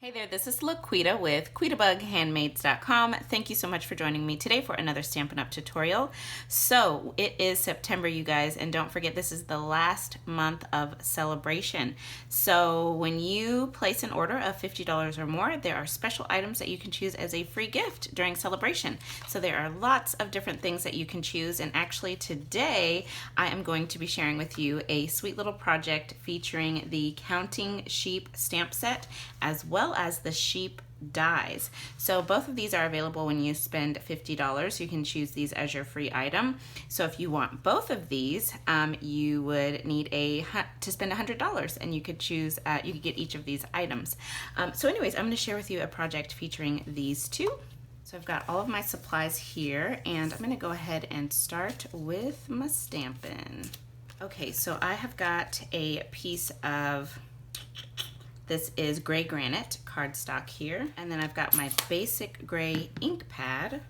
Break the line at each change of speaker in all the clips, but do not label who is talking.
Hey there, this is LaQuita with QuitaBugHandmaids.com. Thank you so much for joining me today for another Stampin' Up! Tutorial. So it is September, you guys, and don't forget this is the last month of celebration. So when you place an order of $50 or more, there are special items that you can choose as a free gift during celebration. So there are lots of different things that you can choose, and actually today I am going to be sharing with you a sweet little project featuring the Counting Sheep stamp set as well as the sheep dies. So both of these are available when you spend $50. You can choose these as your free item. So if you want both of these, you would need to spend $100, and you could choose, you could get each of these items. So anyways, I'm going to share with you a project featuring these two. So I've got all of my supplies here, and I'm going to go ahead and start with my Stampin'. Okay, so I have got a piece of, this is gray granite cardstock here, and then I've got my basic gray ink pad.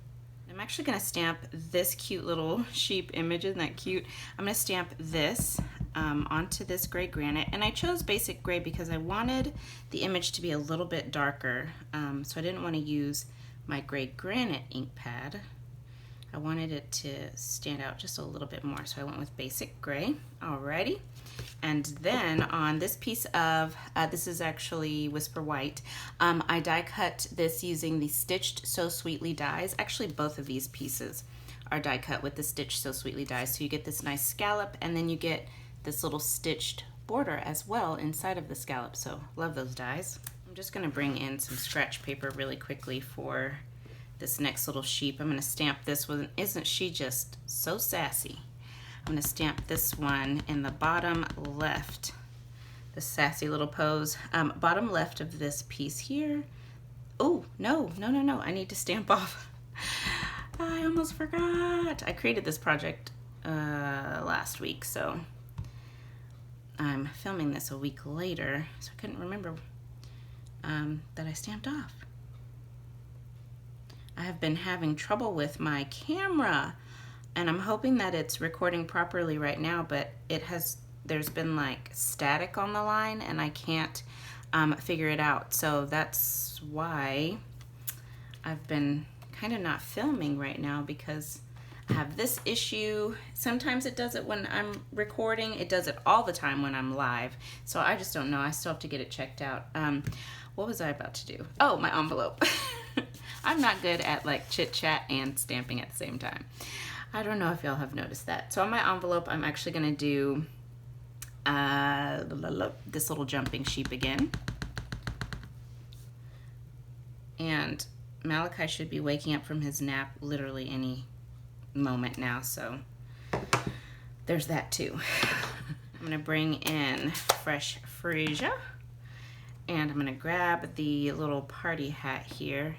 I'm actually going to stamp this cute little sheep image. Isn't that cute? I'm going to stamp this onto this gray granite, and I chose basic gray because I wanted the image to be a little bit darker, so I didn't want to use my gray granite ink pad. I wanted it to stand out just a little bit more, so I went with basic gray. Alrighty. And then on this piece of, this is actually Whisper White, I die cut this using the Stitched So Sweetly dies. Actually, both of these pieces are die cut with the Stitched So Sweetly dies. So you get this nice scallop, and then you get this little stitched border as well inside of the scallop. So love those dies. I'm just gonna bring in some scratch paper really quickly for this next little sheep. I'm gonna stamp this one. Isn't she just so sassy? I'm going to stamp this one in the bottom left, the sassy little pose, bottom left of this piece here. Oh, no, I need to stamp off. I almost forgot. I created this project last week, so I'm filming this a week later, so I couldn't remember that I stamped off. I have been having trouble with my camera, and I'm hoping that it's recording properly right now, but there's been like static on the line, and I can't figure it out. So that's why I've been kind of not filming right now, because I have this issue. Sometimes it does it when I'm recording. It does it all the time when I'm live. So I just don't know. I still have to get it checked out. What was I about to do? Oh, my envelope. I'm not good at like chit chat and stamping at the same time. I don't know if y'all have noticed that. So on my envelope, I'm actually gonna do this little jumping sheep again. And Malachi should be waking up from his nap literally any moment now, so there's that too. I'm gonna bring in fresh freesia, and I'm gonna grab the little party hat here.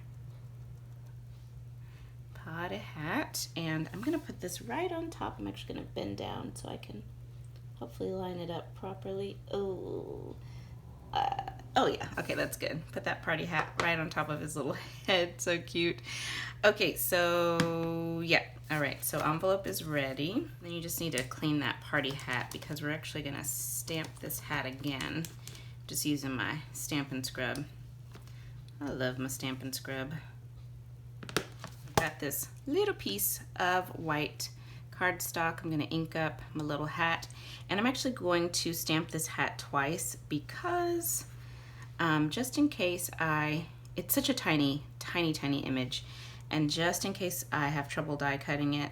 Party hat, and I'm gonna put this right on top. I'm actually gonna bend down so I can hopefully line it up properly. Oh yeah, okay, that's good. Put that party hat right on top of his little head. So cute. Okay, so yeah, all right, so envelope is ready. Then you just need to clean that party hat, because we're actually gonna stamp this hat again, just using my Stampin' Scrub. I love my Stampin' Scrub. Got this little piece of white cardstock. I'm going to ink up my little hat, and I'm actually going to stamp this hat twice because just in case it's such a tiny image, and just in case I have trouble die cutting it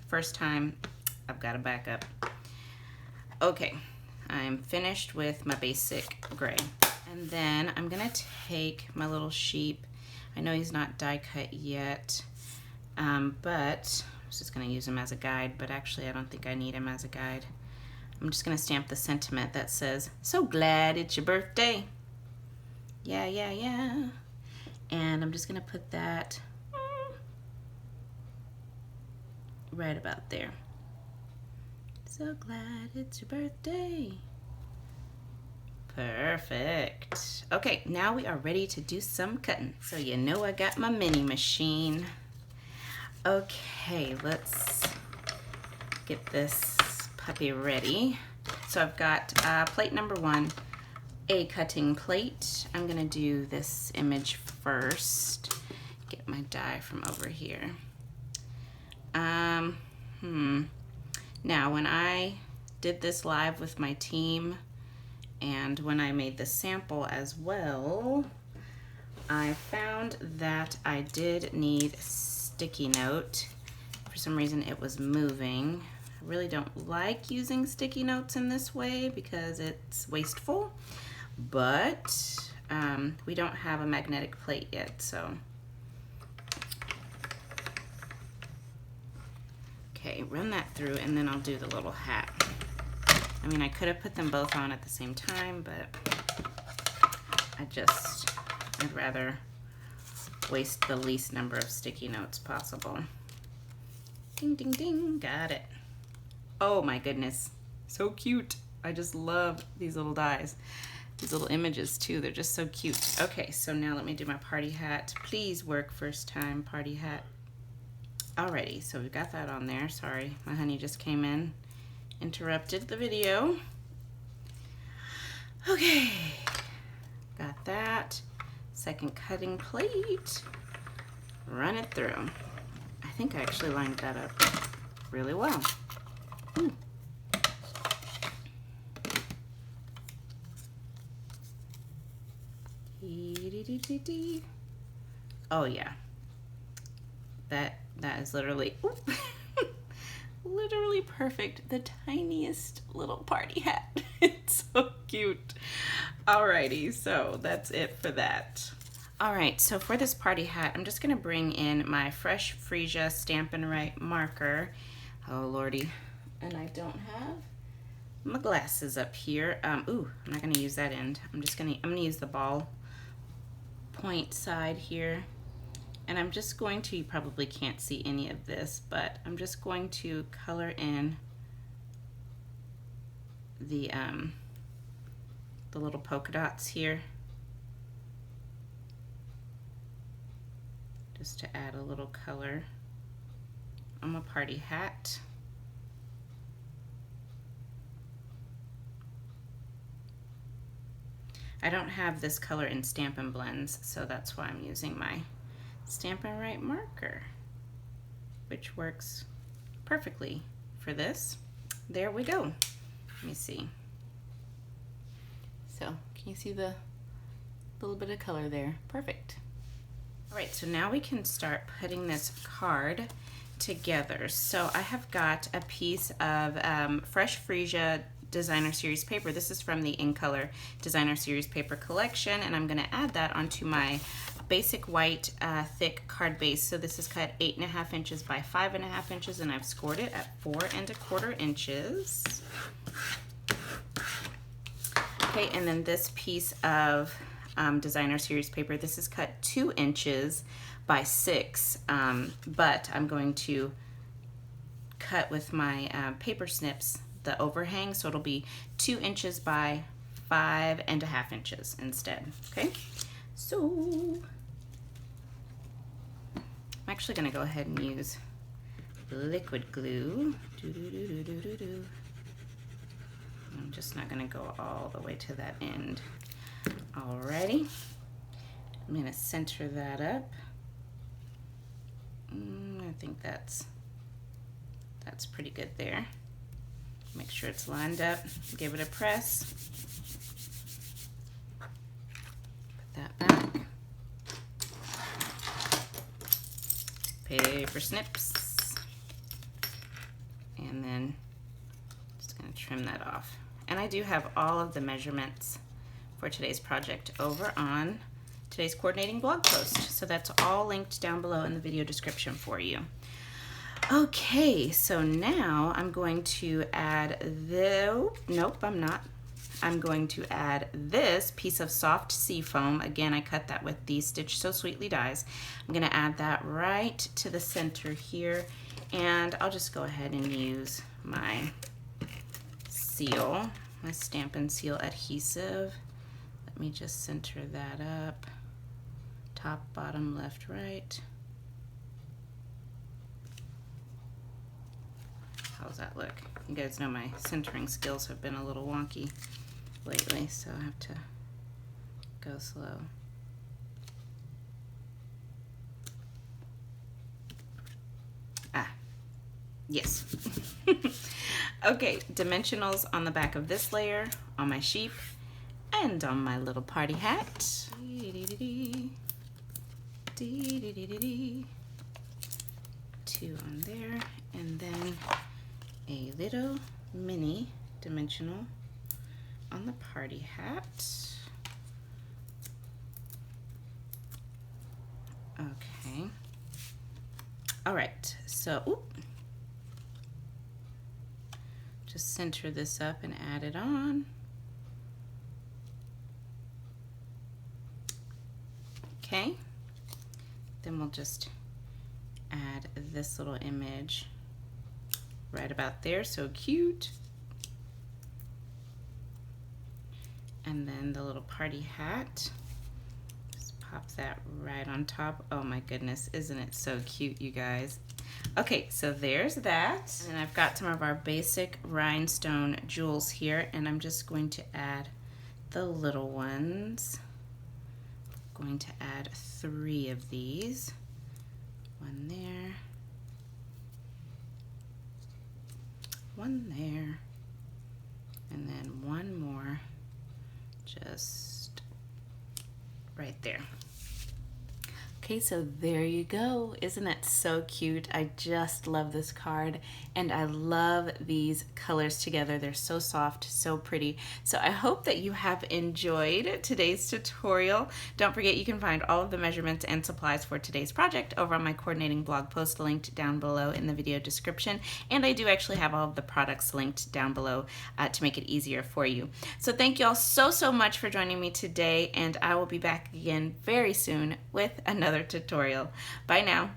first time, I've got to back up. Okay, I'm finished with my basic gray, and then I'm going to take my little sheep. I know he's not die cut yet, but I was just going to use him as a guide, but actually I don't think I need him as a guide. I'm just going to stamp the sentiment that says, "So glad it's your birthday." Yeah. And I'm just going to put that right about there. So glad it's your birthday. Perfect. Okay, now we are ready to do some cutting. So you know I got my mini machine. Okay, let's get this puppy ready. So I've got plate number 1 a cutting plate. I'm gonna do this image first. Get my die from over here. Now, when I did this live with my team and when I made the sample as well, I found that I did need sticky note. For some reason it was moving. I really don't like using sticky notes in this way because it's wasteful, but we don't have a magnetic plate yet, so. Okay, run that through and then I'll do the little hat. I mean, I could have put them both on at the same time, but I'd rather waste the least number of sticky notes possible. Ding, ding, ding, got it. Oh my goodness, so cute. I just love these little dies. These little images too, they're just so cute. Okay, so now let me do my party hat. Please work first time party hat. Alrighty, so we've got that on there. Sorry, my honey just came in, interrupted the video. Okay, got that. Second cutting plate, run it through. I think I actually lined that up really well. Ooh. Oh yeah, that is literally literally perfect. The tiniest little party hat. It's so cute. Alrighty, so that's it for that. Alright, so for this party hat, I'm just gonna bring in my Fresh Freesia Stampin' Right marker. Oh lordy, and I don't have my glasses up here. Ooh, I'm not gonna use that end. I'm gonna use the ball point side here. And I'm just going to, you probably can't see any of this, but I'm just going to color in the little polka dots here. Just to add a little color on my party hat. I don't have this color in Stampin' Blends, so that's why I'm using my Stampin' Right marker, which works perfectly for this. There we go. Let me see. So, can you see the little bit of color there? Perfect. All right, so now we can start putting this card together. So I have got a piece of Fresh Freesia Designer Series paper. This is from the In Color Designer Series paper collection, and I'm gonna add that onto my basic white thick card base. So this is cut 8.5 inches by 5.5 inches, and I've scored it at 4¼ inches. Okay, and then this piece of Designer Series paper, this is cut 2 inches by 6, but I'm going to cut with my paper snips the overhang, so it'll be 2 inches by 5½ inches instead. Okay, so I'm actually going to go ahead and use liquid glue. I'm just not going to go all the way to that end. Alrighty, I'm going to center that up. I think that's pretty good there. Make sure it's lined up. Give it a press. Put that back. Paper snips. And then just going to trim that off. And I do have all of the measurements for today's project over on today's coordinating blog post. So that's all linked down below in the video description for you. Okay, so now I'm going to add I'm going to add this piece of soft sea foam. Again, I cut that with the Stitch So Sweetly dies. I'm gonna add that right to the center here, and I'll just go ahead and use my seal, my Stampin' Seal adhesive. Let me just center that up. Top, bottom, left, right. How's that look? You guys know my centering skills have been a little wonky lately, so I have to Go slow. Ah, yes. Okay, dimensionals on the back of this layer, on my sheep, and on my little party hat. Two on there, and then a little mini dimensional on the party hat. Okay. All right, so just center this up and add it on. Okay, then we'll just add this little image right about there, so cute. And then the little party hat, just pop that right on top. Oh my goodness, isn't it so cute, you guys? Okay, so there's that. And I've got some of our basic rhinestone jewels here, and I'm just going to add the little ones. I'm going to add 3 of these. One there, one there, and then one more just right there. Okay, so there you go. Isn't that so cute? I just love this card, and I love these colors together. They're so soft, so pretty. So I hope that you have enjoyed today's tutorial. Don't forget, you can find all of the measurements and supplies for today's project over on my coordinating blog post linked down below in the video description. And I do actually have all of the products linked down below to make it easier for you. So thank you all so much for joining me today, and I will be back again very soon with another tutorial. Bye now.